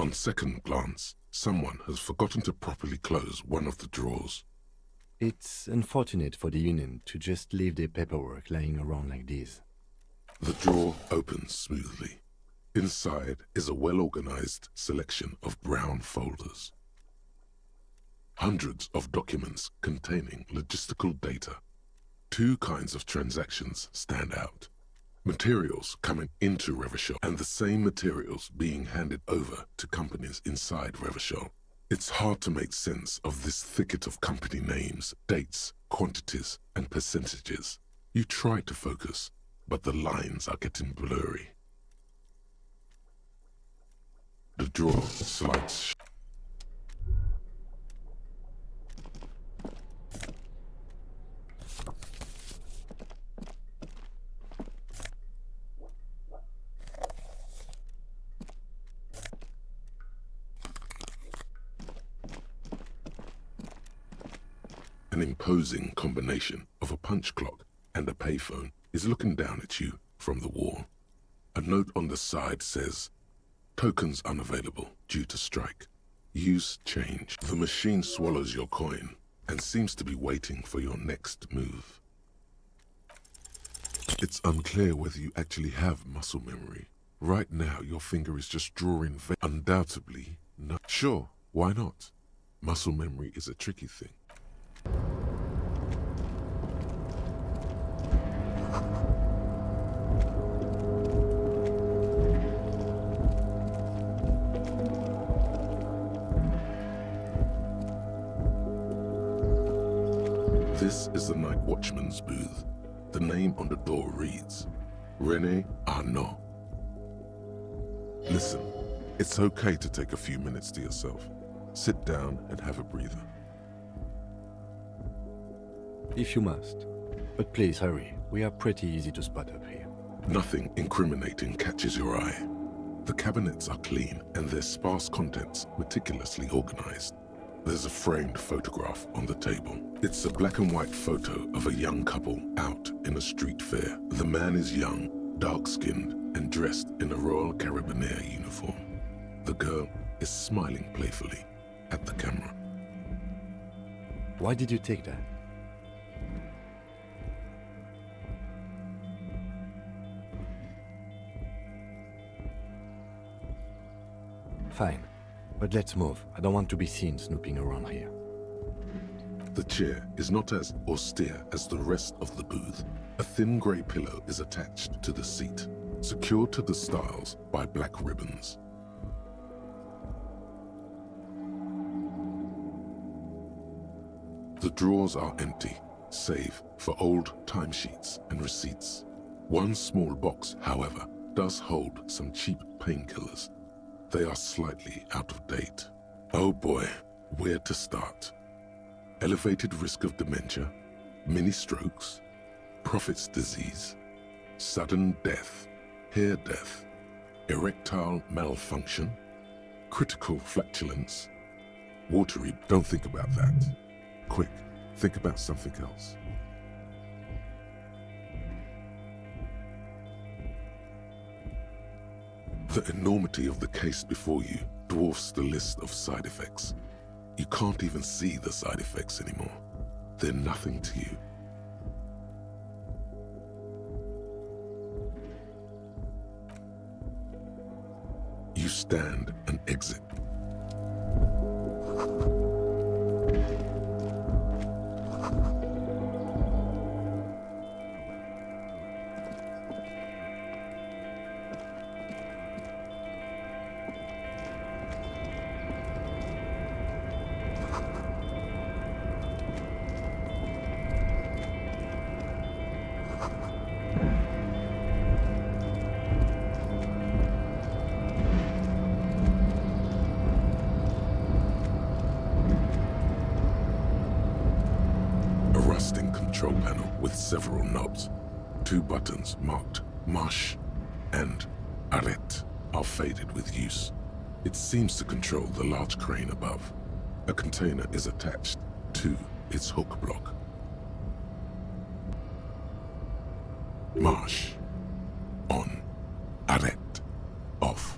On second glance, someone has forgotten to properly close one of the drawers. It's unfortunate for the Union to just leave their paperwork lying around like this. The drawer opens smoothly. Inside is a well-organized selection of brown folders. Hundreds of documents containing logistical data. Two kinds of transactions stand out. Materials coming into Revachol and the same materials being handed over to companies inside Revachol. It's hard to make sense of this thicket of company names, dates, quantities, and percentages. You try to focus, but the lines are getting blurry. The drawer slides. An imposing combination of a punch clock and a payphone is looking down at you from the wall. A note on the side says, "Tokens unavailable due to strike. Use change." The machine swallows your coin and seems to be waiting for your next move. It's unclear whether you actually have muscle memory. Right now, your finger is just drawing undoubtedly not. Sure, why not? Muscle memory is a tricky thing. This is the night watchman's booth. The name on the door reads, René Arnaud. Listen, it's okay to take a few minutes to yourself. Sit down and have a breather. If you must. But please hurry. We are pretty easy to spot up here. Nothing incriminating catches your eye. The cabinets are clean and their sparse contents meticulously organized. There's a framed photograph on the table. It's a black and white photo of a young couple out in a street fair. The man is young, dark-skinned, and dressed in a Royal Carabinieri uniform. The girl is smiling playfully at the camera. Why did you take that? Fine, but let's move. I don't want to be seen snooping around here. The chair is not as austere as the rest of the booth. A thin grey pillow is attached to the seat, secured to the stiles by black ribbons. The drawers are empty, save for old timesheets and receipts. One small box, however, does hold some cheap painkillers. They are slightly out of date. Oh boy, where to start? Elevated risk of dementia, mini strokes, prophet's disease, sudden death, hair death, erectile malfunction, critical flatulence, watery. Don't think about that. Quick, think about something else. The enormity of the case before you dwarfs the list of side effects. You can't even see the side effects anymore. They're nothing to you. You stand and exit. Control panel with several knobs. Two buttons marked Marche and Arrête are faded with use. It seems to control the large crane above. A container is attached to its hook block. Marche. On. Arrête. Off.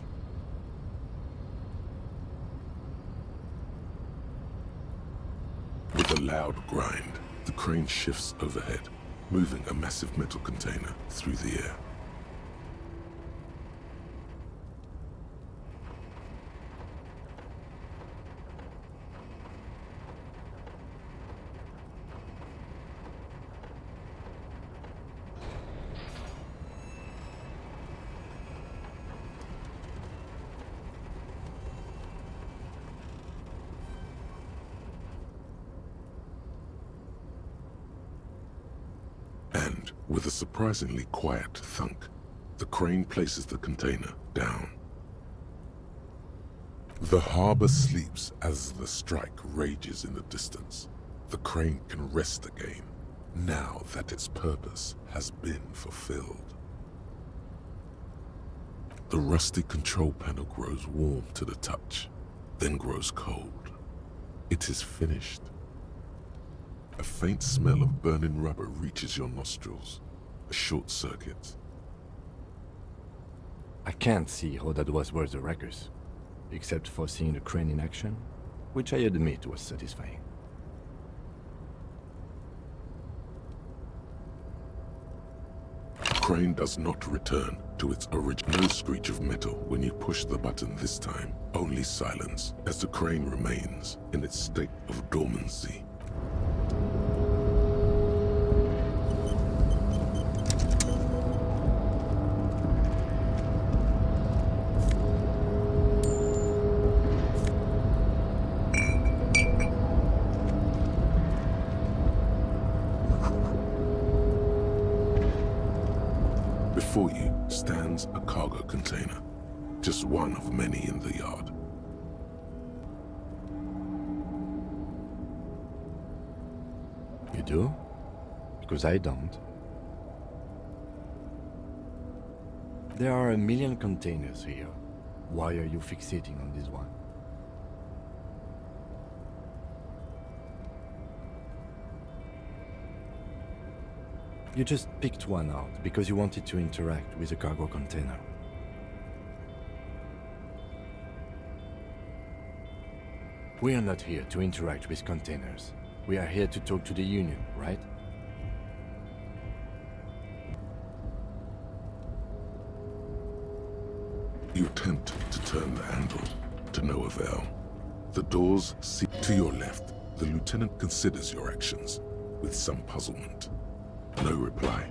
loud grind, the crane shifts overhead, moving a massive metal container through the air. And, with a surprisingly quiet thunk, the crane places the container down. The harbor sleeps as the strike rages in the distance. The crane can rest again, now that its purpose has been fulfilled. The rusty control panel grows warm to the touch, then grows cold. It is finished. A faint smell of burning rubber reaches your nostrils. A short circuit. I can't see how that was worth the ruckus, except for seeing the crane in action, which I admit was satisfying. The crane does not return to its original. No screech of metal when you push the button this time, only silence as the crane remains in its state of dormancy. Before you stands a cargo container, just one of many in the yard. You do? Because I don't. There are a million containers here. Why are you fixating on this one? You just picked one out because you wanted to interact with a cargo container. We are not here to interact with containers. We are here to talk to the Union, right? You attempt to turn the handle, to no avail. The doors seat to your left. The lieutenant considers your actions with some puzzlement. No reply.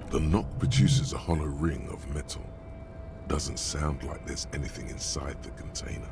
The knock produces a hollow ring of metal. Doesn't sound like there's anything inside the container.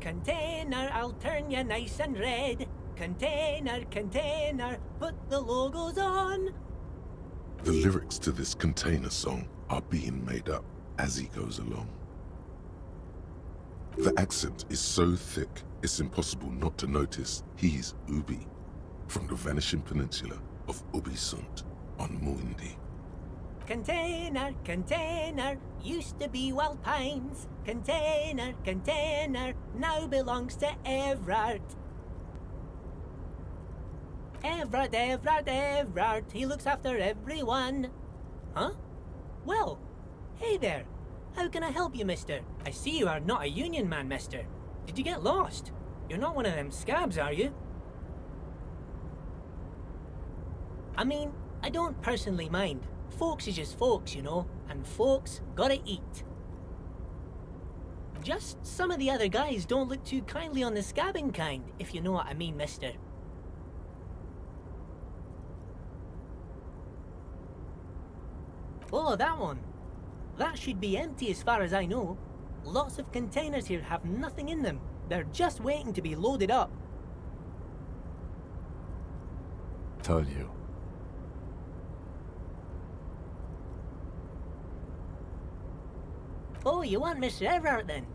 Container, I'll turn you nice and red. Container, put the logos on. The lyrics to this container song are being made up as he goes along. The accent is so thick, it's impossible not to notice he's Ubi, from the vanishing peninsula of Ubisunt on Muindi. Container, used to be Wild Pines. Container, now belongs to Everard. Everard, he looks after everyone. Huh? Well, hey there. How can I help you, mister? I see you are not a union man, mister. Did you get lost? You're not one of them scabs, are you? I mean, I don't personally mind. Folks is just folks, you know, and folks gotta eat. Just some of the other guys don't look too kindly on the scabbing kind, if you know what I mean, mister. Oh, that one. That should be empty as far as I know. Lots of containers here have nothing in them. They're just waiting to be loaded up. Told you. Oh, you want Mr. Everard then?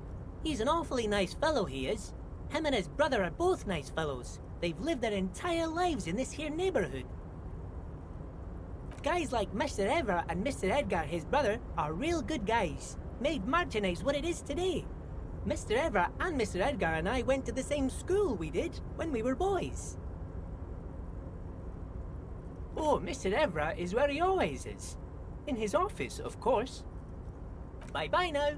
He's an awfully nice fellow, he is. Him and his brother are both nice fellows. They've lived their entire lives in this here neighborhood. Guys like Mr. Everard and Mr. Edgar, his brother, are real good guys. Made Martinez what it is today. Mr. Everard and Mr. Edgar and I went to the same school we did when we were boys. Oh, Mr. Everard is where he always is. In his office, of course. Bye-bye now.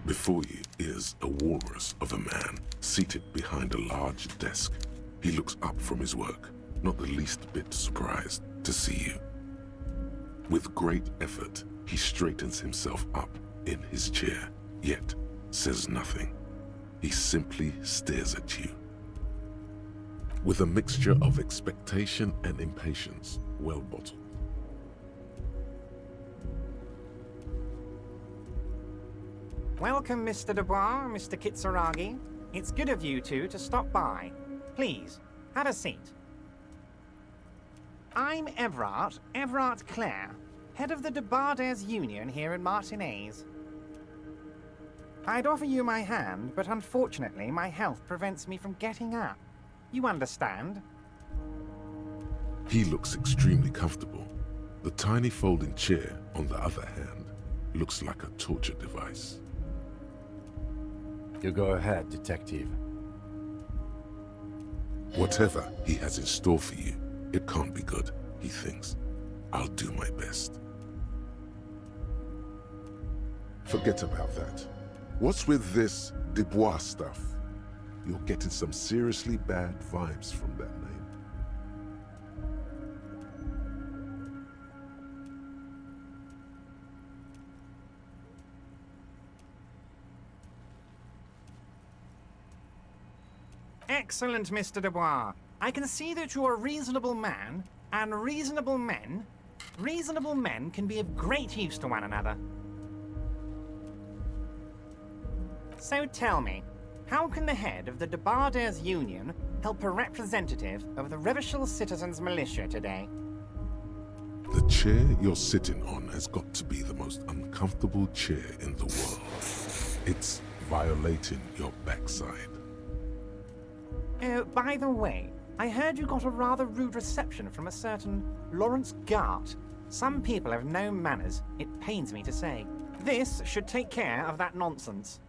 Before you is a walrus of a man seated behind a large desk. He looks up from his work, not the least bit surprised to see you. With great effort, he straightens himself up in his chair, yet says nothing. He simply stares at you. With a mixture of expectation and impatience, well bottled. Welcome, Mr. Dubois, Mr. Kitsuragi. It's good of you two to stop by. Please, have a seat. I'm Everard Clare, head of the Debarders Union here in Martinez. I'd offer you my hand, but unfortunately my health prevents me from getting up. You understand? He looks extremely comfortable. The tiny folding chair, on the other hand, looks like a torture device. You go ahead, detective. Whatever he has in store for you, it can't be good, he thinks. I'll do my best. Forget about that. What's with this Dubois stuff? You're getting some seriously bad vibes from that name. Excellent, Mr. Dubois. I can see that you're a reasonable man, and reasonable men can be of great use to one another. So tell me, how can the head of the Debarders Union help a representative of the Revachol Citizens Militia today? The chair you're sitting on has got to be the most uncomfortable chair in the world. It's violating your backside. Oh, by the way, I heard you got a rather rude reception from a certain Lawrence Gart. Some people have no manners, it pains me to say. This should take care of that nonsense.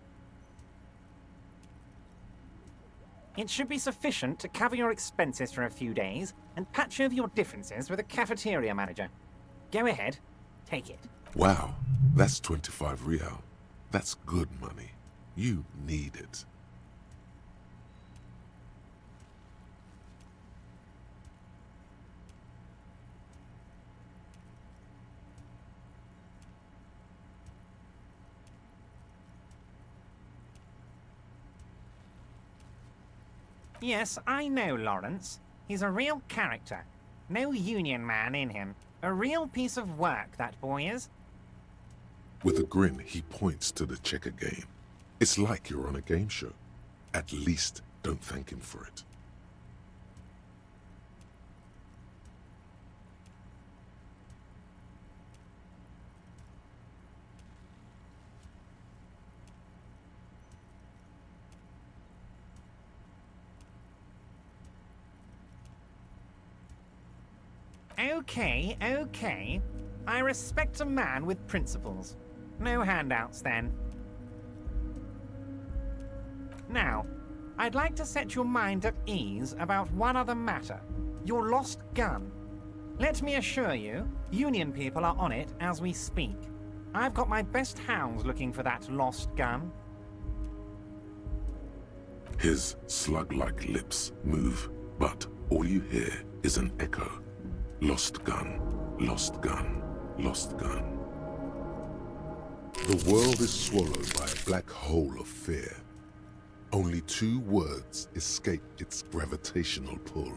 It should be sufficient to cover your expenses for a few days and patch over your differences with a cafeteria manager. Go ahead, take it. Wow, that's 25 real. That's good money. You need it. Yes, I know Lawrence. He's a real character. No union man in him. A real piece of work, that boy is. With a grin, he points to the checker game. It's like you're on a game show. At least don't thank him for it. Okay. I respect a man with principles. No handouts, then. Now, I'd like to set your mind at ease about one other matter. Your lost gun. Let me assure you, Union people are on it as we speak. I've got my best hounds looking for that lost gun. His slug-like lips move, but all you hear is an echo. Lost gun, lost gun, lost gun. The world is swallowed by a black hole of fear. Only 2 words escape its gravitational pull.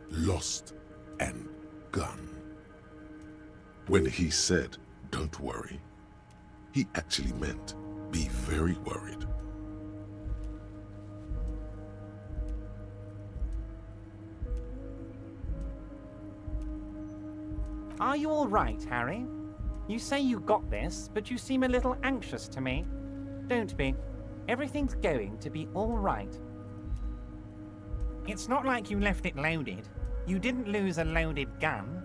Lost and gun. When he said, "Don't worry," he actually meant, be very worried. Are you all right, Harry? You say you got this, but you seem a little anxious to me. Don't be. Everything's going to be all right. It's not like you left it loaded. You didn't lose a loaded gun.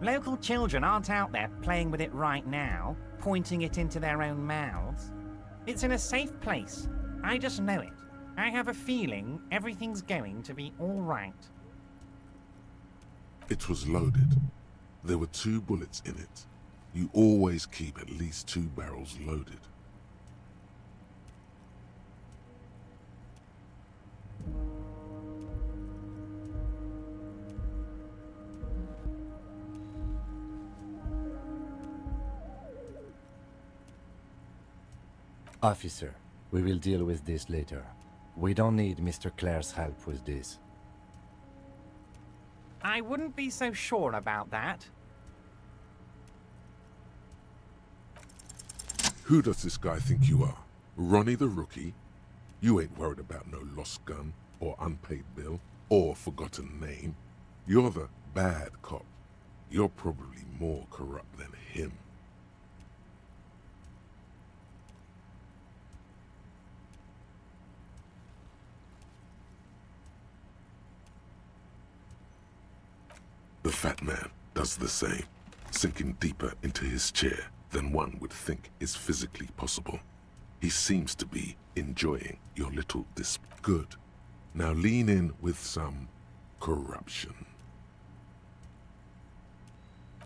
Local children aren't out there playing with it right now, pointing it into their own mouths. It's in a safe place. I just know it. I have a feeling everything's going to be all right. It was loaded. There were 2 bullets in it. You always keep at least 2 barrels loaded. Officer, we will deal with this later. We don't need Mr. Clare's help with this. I wouldn't be so sure about that. Who does this guy think you are? Ronnie the Rookie? You ain't worried about no lost gun, or unpaid bill, or forgotten name. You're the bad cop. You're probably more corrupt than him. The fat man does the same, sinking deeper into his chair than one would think is physically possible. He seems to be enjoying your little good. Now lean in with some corruption.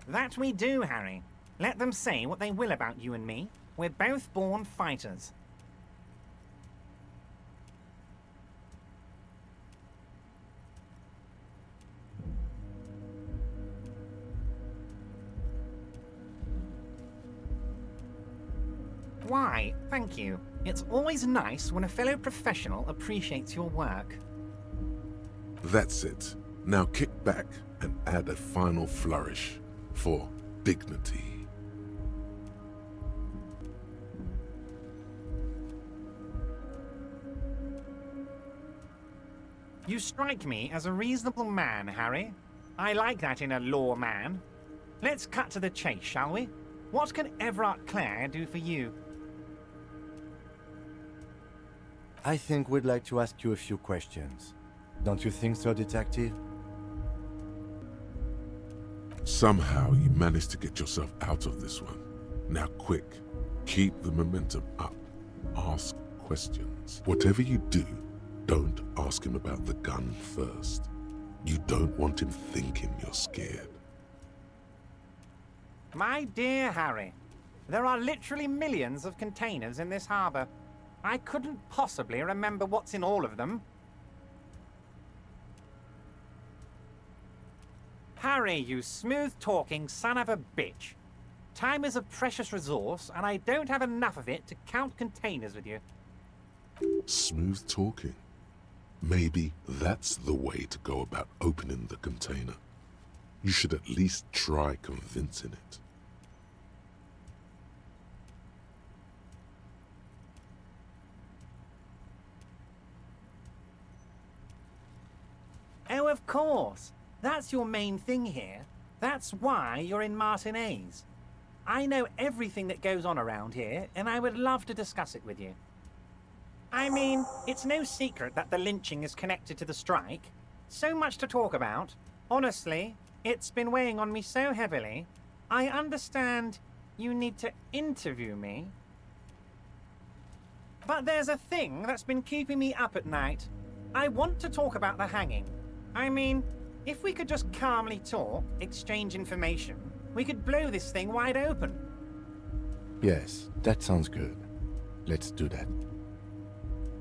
That we do, Harry. Let them say what they will about you and me. We're both born fighters. Why, thank you. It's always nice when a fellow professional appreciates your work. That's it. Now kick back and add a final flourish for dignity. You strike me as a reasonable man, Harry. I like that in a lawman. Let's cut to the chase, shall we? What can Everard Clare do for you? I think we'd like to ask you a few questions. Don't you think so, Detective? Somehow you managed to get yourself out of this one. Now quick, keep the momentum up. Ask questions. Whatever you do, don't ask him about the gun first. You don't want him thinking you're scared. My dear Harry, there are literally millions of containers in this harbour. I couldn't possibly remember what's in all of them. Harry, you smooth-talking son of a bitch. Time is a precious resource, and I don't have enough of it to count containers with you. Smooth talking. Maybe that's the way to go about opening the container. You should at least try convincing it. Oh, of course. That's your main thing here. That's why you're in Martinez. I know everything that goes on around here, and I would love to discuss it with you. I mean, it's no secret that the lynching is connected to the strike. So much to talk about. Honestly, it's been weighing on me so heavily. I understand you need to interview me. But there's a thing that's been keeping me up at night. I want to talk about the hanging. I mean, if we could just calmly talk, exchange information, we could blow this thing wide open. Yes, that sounds good. Let's do that.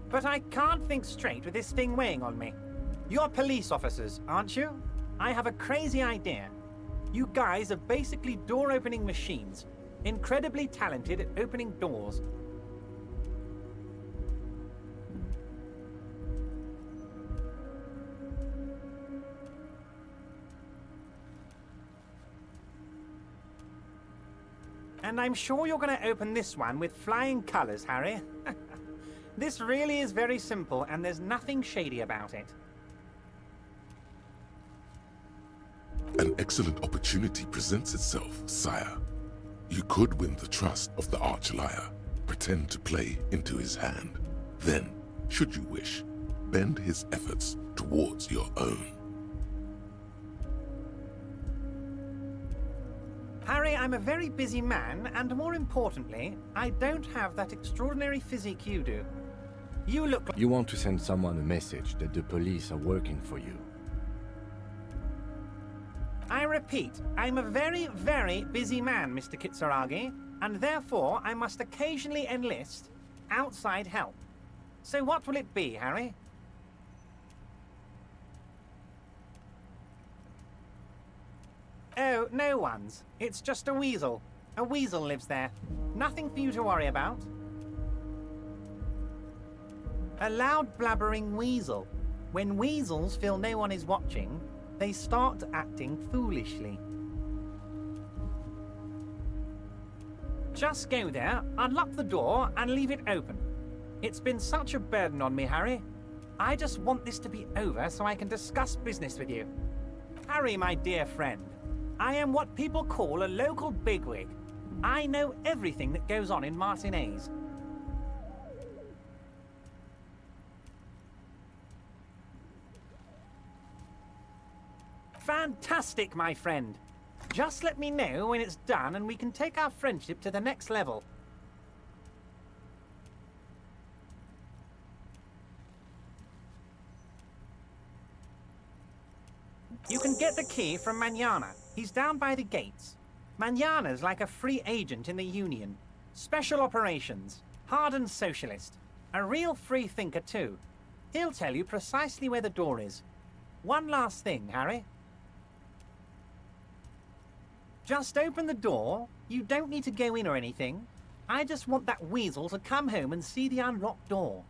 But I can't think straight with this thing weighing on me. You're police officers, aren't you? I have a crazy idea. You guys are basically door-opening machines. Incredibly talented at opening doors. And I'm sure you're going to open this one with flying colors, Harry. This really is very simple, and there's nothing shady about it. An excellent opportunity presents itself, sire. You could win the trust of the arch-liar, pretend to play into his hand. Then, should you wish, bend his efforts towards your own. Harry, I'm a very busy man, and more importantly, I don't have that extraordinary physique you do. You look like... You want to send someone a message that the police are working for you. I repeat, I'm a very, very busy man, Mr. Kitsuragi, and therefore I must occasionally enlist outside help. So what will it be, Harry? Oh, no one's. It's just a weasel. A weasel lives there. Nothing for you to worry about. A loud blabbering weasel. When weasels feel no one is watching, they start acting foolishly. Just go there, unlock the door, and leave it open. It's been such a burden on me, Harry. I just want this to be over so I can discuss business with you. Harry, my dear friend, I am what people call a local bigwig. I know everything that goes on in Martinez. Fantastic, my friend. Just let me know when it's done and we can take our friendship to the next level. You can get the key from Manana. He's down by the gates. Manana's like a free agent in the Union. Special operations. Hardened socialist. A real free thinker, too. He'll tell you precisely where the door is. One last thing, Harry. Just open the door. You don't need to go in or anything. I just want that weasel to come home and see the unlocked door.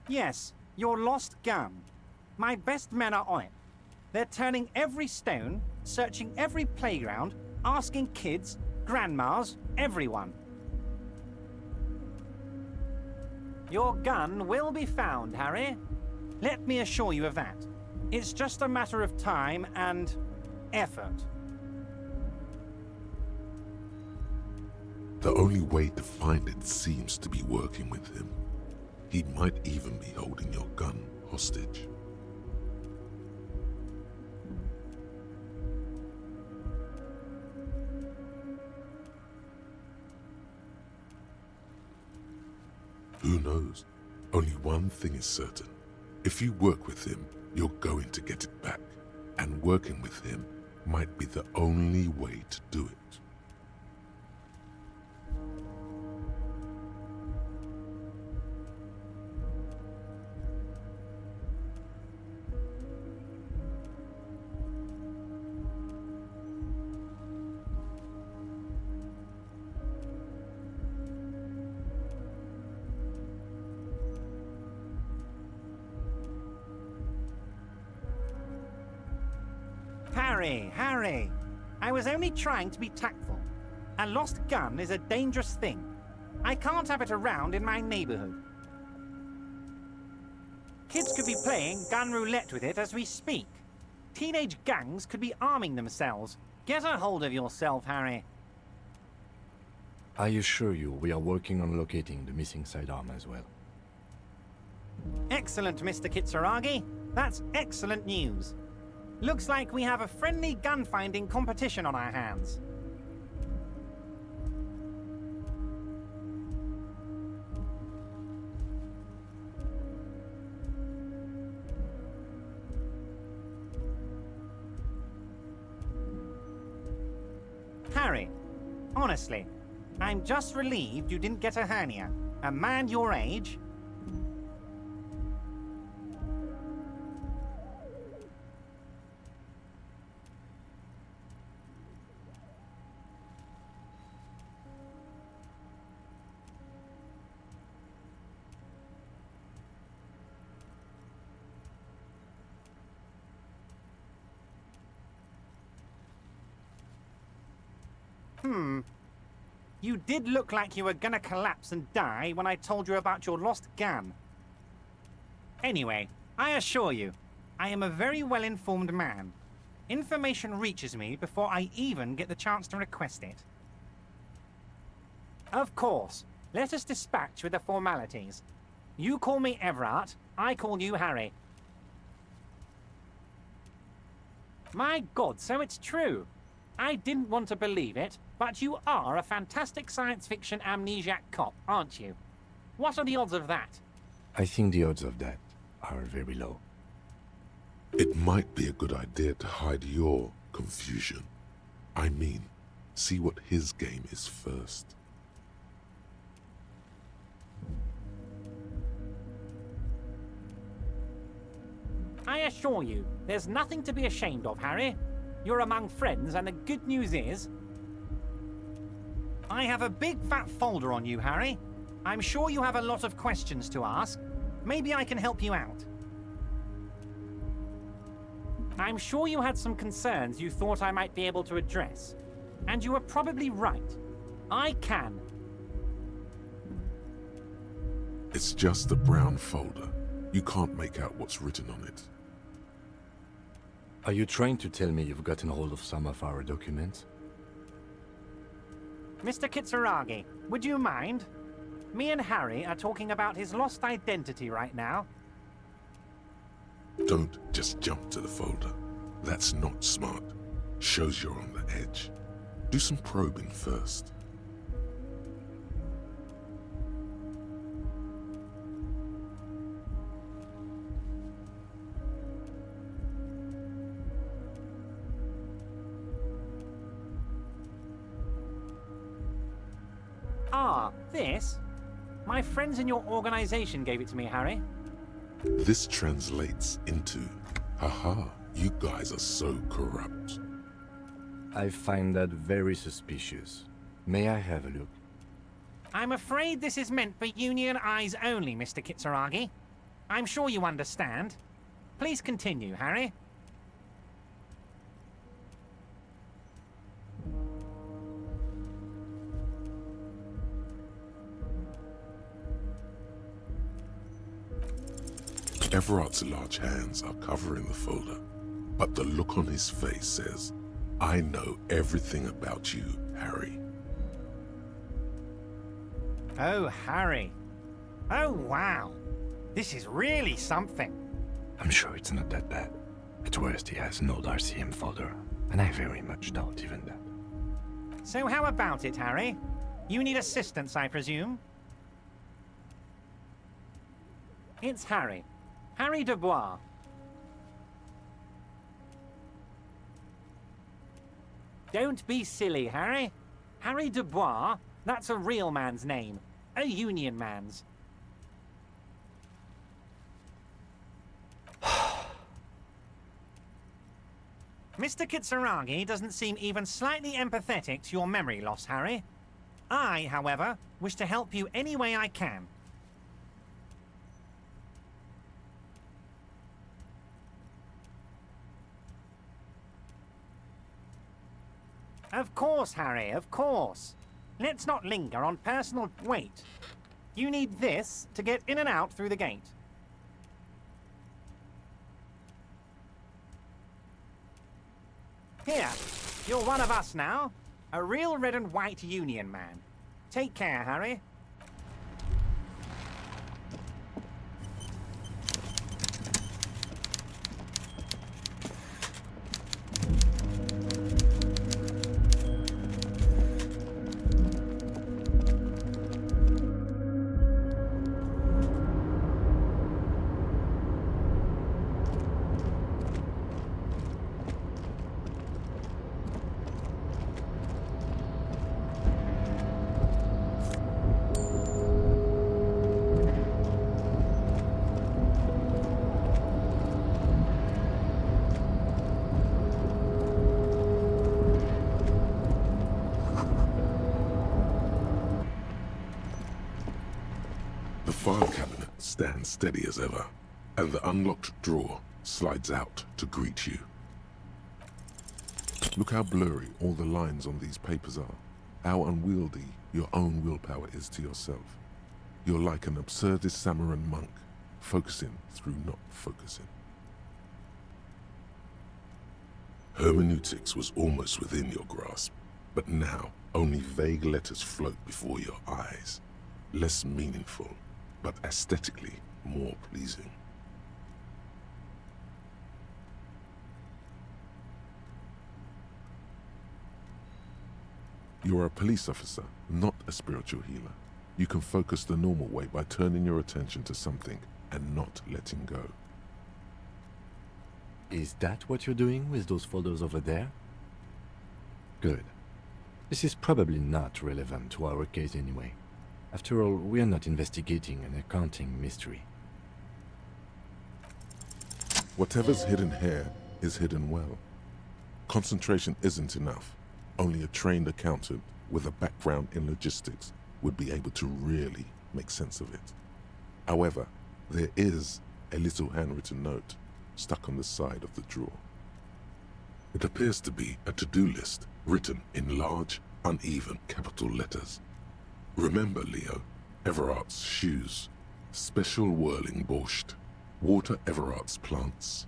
Yes, your lost gun. My best men are on it. They're turning every stone, searching every playground, asking kids, grandmas, everyone. Your gun will be found, Harry. Let me assure you of that. It's just a matter of time and effort. The only way to find it seems to be working with him. He might even be holding your gun hostage. Who knows? Only one thing is certain. If you work with him, you're going to get it back. And working with him might be the only way to do it. Harry, I was only trying to be tactful. A lost gun is a dangerous thing. I can't have it around in my neighborhood. Kids could be playing gun roulette with it as we speak. Teenage gangs could be arming themselves. Get a hold of yourself, Harry. I assure you, we are working on locating the missing sidearm as well. Excellent, Mr. Kitsuragi. That's excellent news. Looks like we have a friendly gun-finding competition on our hands. Honestly, I'm just relieved you didn't get a hernia. A man your age. You did look like you were gonna collapse and die when I told you about your lost GAN. Anyway, I assure you, I am a very well-informed man. Information reaches me before I even get the chance to request it. Of course, let us dispatch with the formalities. You call me Everard, I call you Harry. My God, so it's true. I didn't want to believe it, but you are a fantastic science fiction amnesiac cop, aren't you? What are the odds of that? I think the odds of that are very low. It might be a good idea to hide your confusion. I mean, see what his game is first. I assure you, there's nothing to be ashamed of, Harry. You're among friends, and the good news is... I have a big fat folder on you, Harry. I'm sure you have a lot of questions to ask. Maybe I can help you out. I'm sure you had some concerns you thought I might be able to address. And you were probably right. I can. It's just a brown folder. You can't make out what's written on it. Are you trying to tell me you've gotten hold of some of our documents? Mr. Kitsuragi, would you mind? Me and Harry are talking about his lost identity right now. Don't just jump to the folder. That's not smart. Shows you're on the edge. Do some probing first. Ah, this? My friends in your organization gave it to me, Harry. This translates into, haha, you guys are so corrupt. I find that very suspicious. May I have a look? I'm afraid this is meant for Union eyes only, Mr. Kitsuragi. I'm sure you understand. Please continue, Harry. Everard's large hands are covering the folder, but the look on his face says, I know everything about you, Harry. Oh, Harry. Oh, wow. This is really something. I'm sure it's not that bad. At worst, he has an old RCM folder, and I very much doubt even that. So how about it, Harry? You need assistance, I presume? It's Harry. Harry Dubois. Don't be silly, Harry. Harry Dubois, that's a real man's name. A Union man's. Mr. Kitsuragi doesn't seem even slightly empathetic to your memory loss, Harry. I, however, wish to help you any way I can. Of course, Harry, of course. Let's not linger on personal... Wait. You need this to get in and out through the gate. Here, you're one of us now. A real red and white Union man. Take care, Harry. stand steady as ever, and the unlocked drawer slides out to greet you. Look how blurry all the lines on these papers are, how unwieldy your own willpower is to yourself. You're like an absurdist Samaran monk, focusing through not focusing. Hermeneutics was almost within your grasp, but now only vague letters float before your eyes, less meaningful, but aesthetically more pleasing. You're a police officer, not a spiritual healer. You can focus the normal way by turning your attention to something and not letting go. Is that what you're doing with those folders over there? Good. This is probably not relevant to our case anyway. After all, we are not investigating an accounting mystery. Whatever's hidden here is hidden well. Concentration isn't enough. Only a trained accountant with a background in logistics would be able to really make sense of it. However, there is a little handwritten note stuck on the side of the drawer. It appears to be a to-do list written in large, uneven capital letters. Remember, Leo, Everart's shoes, special whirling borscht, water Everart's plants,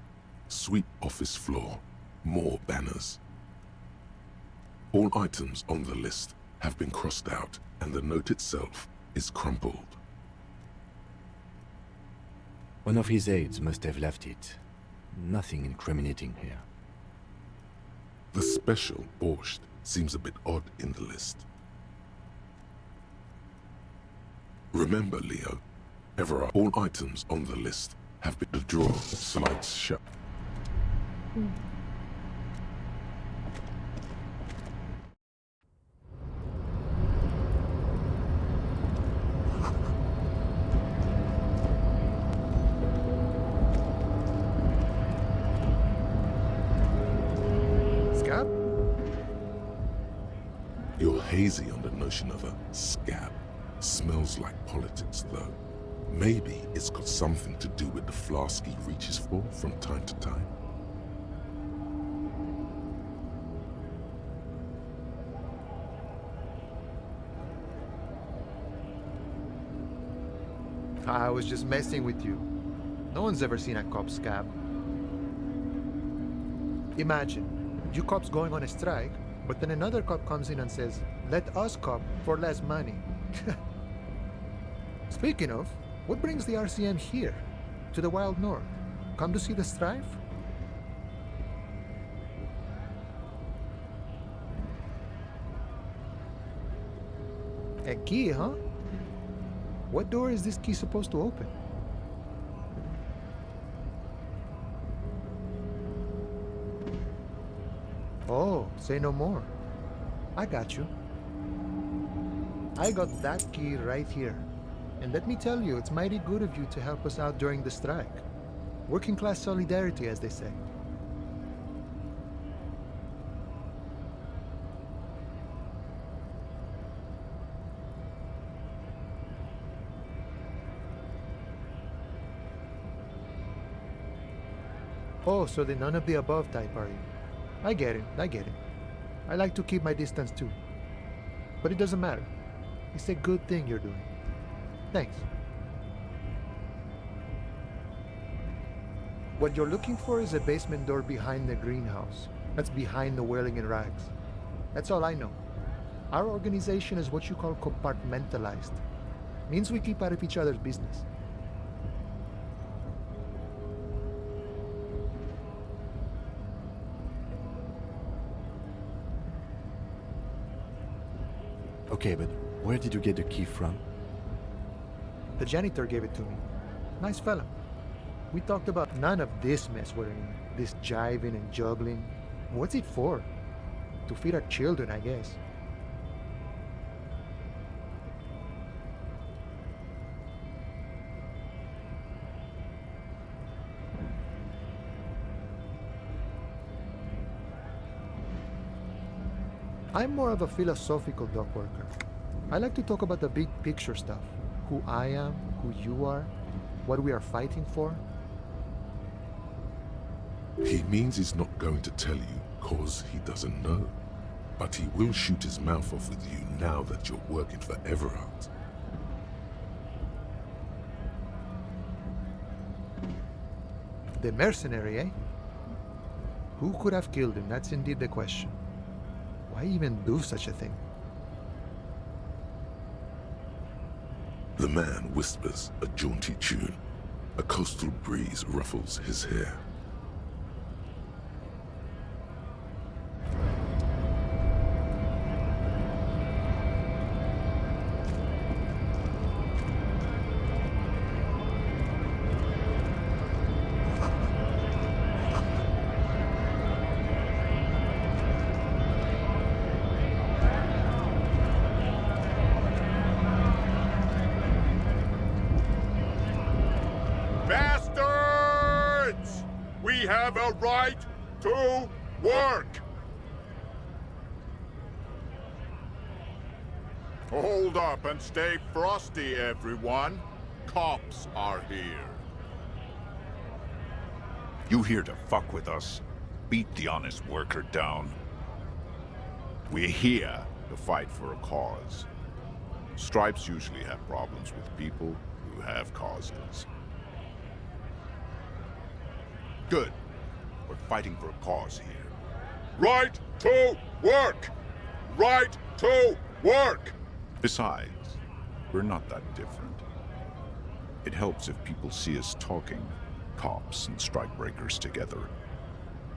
sweep office floor, more banners. All items on the list have been crossed out and the note itself is crumpled. One of his aides must have left it. Nothing incriminating here. The special borscht seems a bit odd in the list. Remember, Leo, Everard, all items on the list have been... The drawer slides shut. Scab? You're hazy on the notion of a scab. Smells like politics, though. Maybe it's got something to do with the flask he reaches for from time to time. I was just messing with you. No one's ever seen a cop scab. Imagine, you cops going on a strike, but then another cop comes in and says, "Let us cop for less money." Speaking of, what brings the RCM here, to the Wild North? Come to see the strife? A key, huh? What door is this key supposed to open? Oh, say no more. I got you. I got that key right here. And let me tell you, it's mighty good of you to help us out during the strike. Working class solidarity, as they say. Oh, so the none of the above type, are you? I get it, I get it. I like to keep my distance too. But it doesn't matter. It's a good thing you're doing. Thanks. What you're looking for is a basement door behind the greenhouse. That's behind the whirling in rags. That's all I know. Our organization is what you call compartmentalized. Means we keep out of each other's business. Okay, but where did you get the key from? The janitor gave it to me. Nice fella. We talked about none of this mess we're in. This jiving and juggling. What's it for? To feed our children, I guess. I'm more of a philosophical dock worker. I like to talk about the big picture stuff. Who I am, who you are. What we are fighting for? He means he's not going to tell you cause he doesn't know. But he will shoot his mouth off with you now that you're working for Everard. The mercenary, eh? Who could have killed him? That's indeed the question. Why even do such a thing? The man whispers a jaunty tune. A coastal breeze ruffles his hair. Bastards! We have a right to work! Hold up and stay frosty, everyone. Cops are here. You here to fuck with us? Beat the honest worker down. We're here to fight for a cause. Stripes usually have problems with people who have causes. Good. We're fighting for a cause here. Right to work! Right to work! Besides, we're not that different. It helps if people see us talking, cops and strikebreakers together.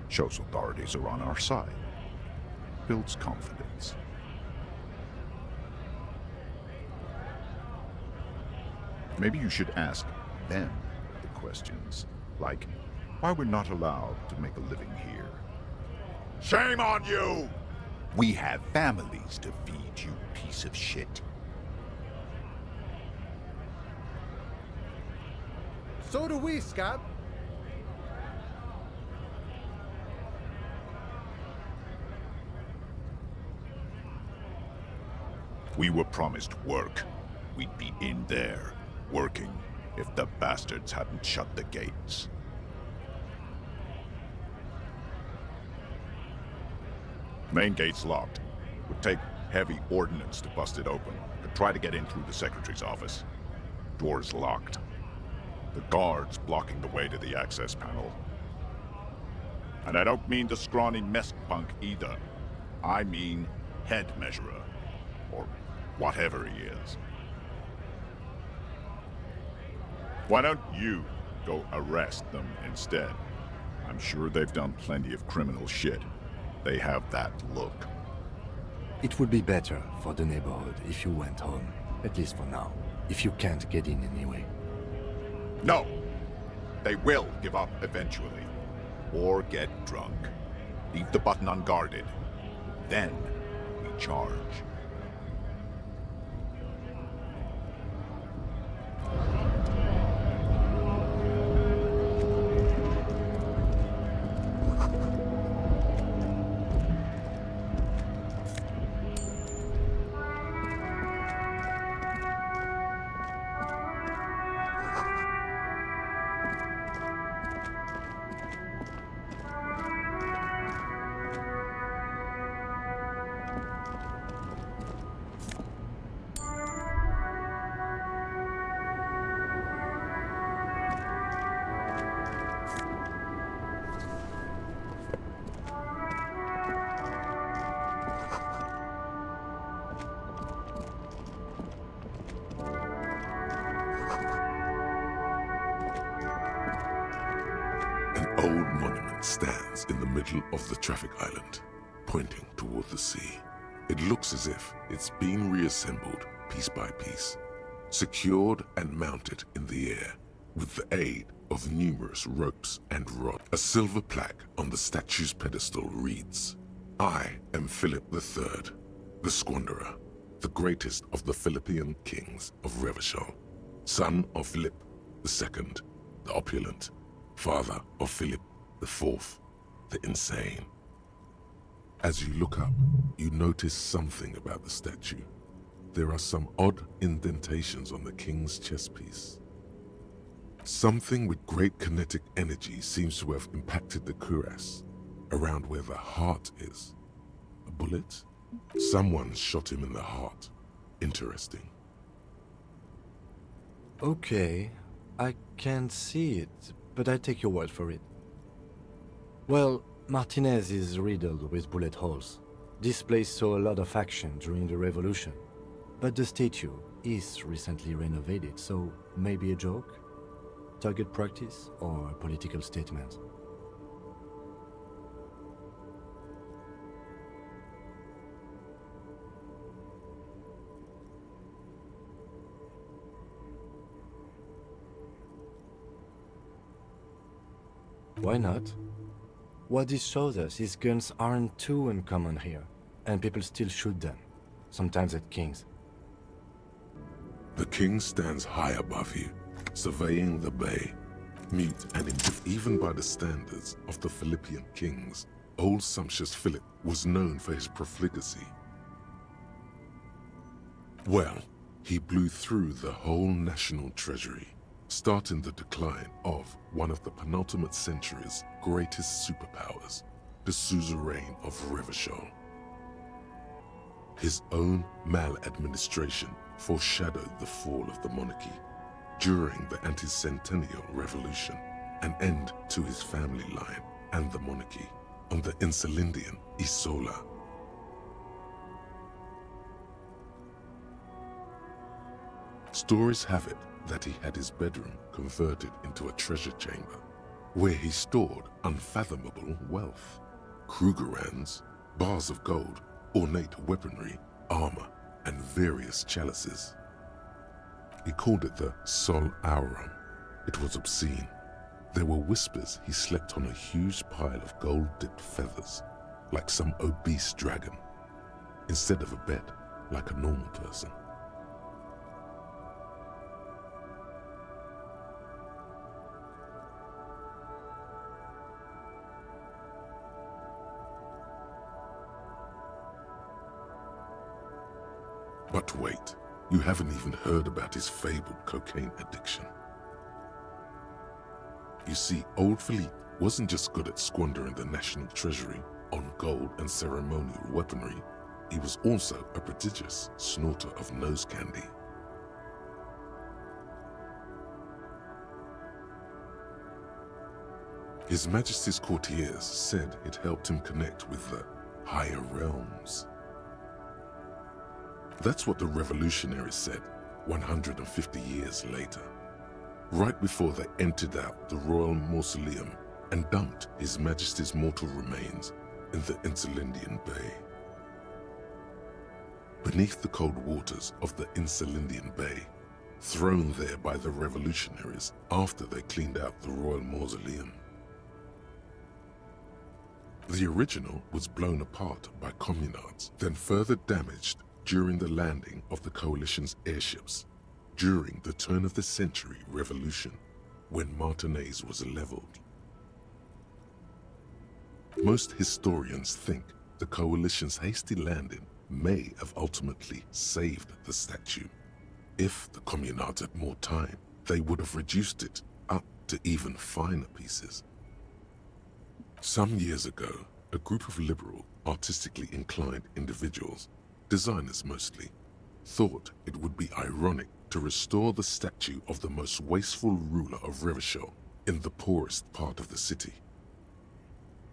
Shows authorities are on our side. Builds confidence. Maybe you should ask them the questions, like why we're not allowed to make a living here. Shame on you! We have families to feed, you piece of shit. So do we, Scott. We were promised work. We'd be in there, working, if the bastards hadn't shut the gates. Main gate's locked. Would take heavy ordnance to bust it open. Could try to get in through the secretary's office. Door's locked. The guard's blocking the way to the access panel. And I don't mean the scrawny mess punk either. I mean head measurer. Or whatever he is. Why don't you go arrest them instead? I'm sure they've done plenty of criminal shit. They have that look. It would be better for the neighborhood if you went home, at least for now, if you can't get in anyway. No! They will give up eventually. Or get drunk. Leave the button unguarded. Then we charge. An old monument stands in the middle of the traffic island, pointing toward the sea. It looks as if it's been reassembled piece by piece, secured and mounted in the air with the aid of numerous ropes and rods. A silver plaque on the statue's pedestal reads, "I am Philip III, the Squanderer, the greatest of the Philippian kings of Revachol, son of Philip II, the opulent, father of Philip IV, the insane." As you look up, you notice something about the statue. There are some odd indentations on the king's chest piece. Something with great kinetic energy seems to have impacted the cuirass, around where the heart is. A bullet? Someone shot him in the heart. Interesting. Okay, I can't see it, but I take your word for it. Well, Martinez is riddled with bullet holes. This place saw a lot of action during the revolution, but the statue is recently renovated, so maybe a joke? Target practice or a political statement? Why not? What this shows us is guns aren't too uncommon here, and people still shoot them, sometimes at kings. The king stands high above you, surveying the bay, mute and indifferent even by the standards of the Philippian kings. Old sumptuous Philip was known for his profligacy. Well, he blew through the whole national treasury, starting the decline of one of the penultimate century's greatest superpowers, the suzerain of Revachol. His own maladministration foreshadowed the fall of the monarchy during the anti-centennial revolution, an end to his family line and the monarchy on the Insulindian Isola. Stories have it that he had his bedroom converted into a treasure chamber, where he stored unfathomable wealth. Krugerrands, bars of gold, ornate weaponry, armor, and various chalices. He called it the Sol Aurum. It was obscene. There were whispers he slept on a huge pile of gold-dipped feathers, like some obese dragon, instead of a bed, like a normal person. But wait, you haven't even heard about his fabled cocaine addiction. You see, old Philippe wasn't just good at squandering the national treasury on gold and ceremonial weaponry, he was also a prodigious snorter of nose candy. His Majesty's courtiers said it helped him connect with the higher realms. That's what the revolutionaries said 150 years later, right before they emptied out the royal mausoleum and dumped His Majesty's mortal remains in the Insulindian Bay. Beneath the cold waters of the Insulindian Bay, thrown there by the revolutionaries after they cleaned out the royal mausoleum. The original was blown apart by communards, then further damaged during the landing of the coalition's airships during the turn-of-the-century revolution, when Martinez was leveled. Most historians think the coalition's hasty landing may have ultimately saved the statue. If the communards had more time, they would have reduced it up to even finer pieces. Some years ago, a group of liberal, artistically inclined individuals, designers mostly, thought it would be ironic to restore the statue of the most wasteful ruler of Revachol in the poorest part of the city.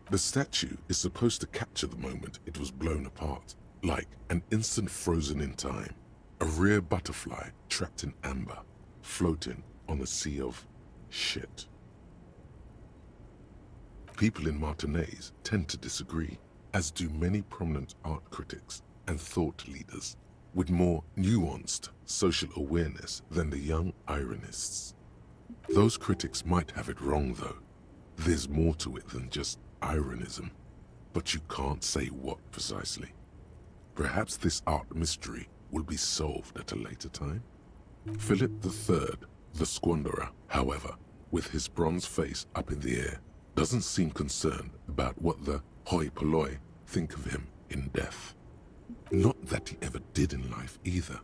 The statue is supposed to capture the moment it was blown apart, like an instant frozen in time, a rare butterfly trapped in amber, floating on a sea of shit. People in Martinez tend to disagree, as do many prominent art critics and thought leaders with more nuanced social awareness than the young ironists. Those critics might have it wrong though. There's more to it than just ironism, but you can't say what precisely. Perhaps this art mystery will be solved at a later time. Philip III, the squanderer, however, with his bronze face up in the air, doesn't seem concerned about what the hoi polloi think of him in death. Not that he ever did in life either.